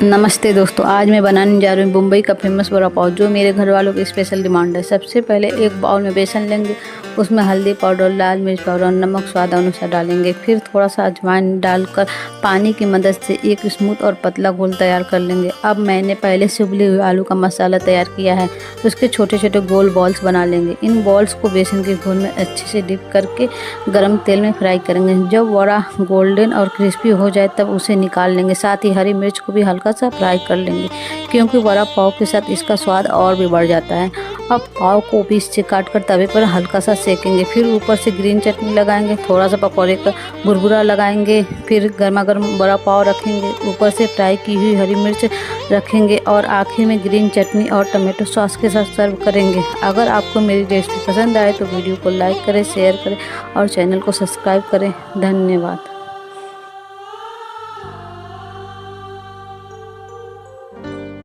नमस्ते दोस्तों, आज मैं बनाने जा रही हूँ मुंबई का फेमस वड़ा पाव, जो मेरे घर वालों की स्पेशल डिमांड है। सबसे पहले एक बाउल में बेसन लेंगे, उसमें हल्दी पाउडर, लाल मिर्च पाउडर, नमक स्वाद अनुसार डालेंगे। फिर थोड़ा सा अजवाइन डालकर पानी की मदद से एक स्मूथ और पतला घोल तैयार कर लेंगे। अब मैंने पहले से उबले हुए आलू का मसाला तैयार किया है, उसके छोटे छोटे गोल बॉल्स बना लेंगे। इन बॉल्स को बेसन के घोल में अच्छे से डिप करके गर्म तेल में फ्राई करेंगे। जब वड़ा गोल्डन और क्रिस्पी हो जाए तब उसे निकाल लेंगे। साथ ही हरी मिर्च को भी हल्का सा फ्राई कर लेंगे, क्योंकि वड़ा पाव के साथ इसका स्वाद और भी बढ़ जाता है। अब पाव को पीस से काट कर तवे पर हल्का सा सेकेंगे, फिर ऊपर से ग्रीन चटनी लगाएंगे, थोड़ा सा पकौड़े का भुरभुरा लगाएंगे, फिर गर्मा गर्म वड़ा पाव रखेंगे, ऊपर से फ्राई की हुई हरी मिर्च रखेंगे और आखिर में ग्रीन चटनी और टमाटो सॉस के साथ सर्व करेंगे। अगर आपको मेरी रेसिपी पसंद आए तो वीडियो को लाइक करें, शेयर करें और चैनल को सब्सक्राइब करें। धन्यवाद।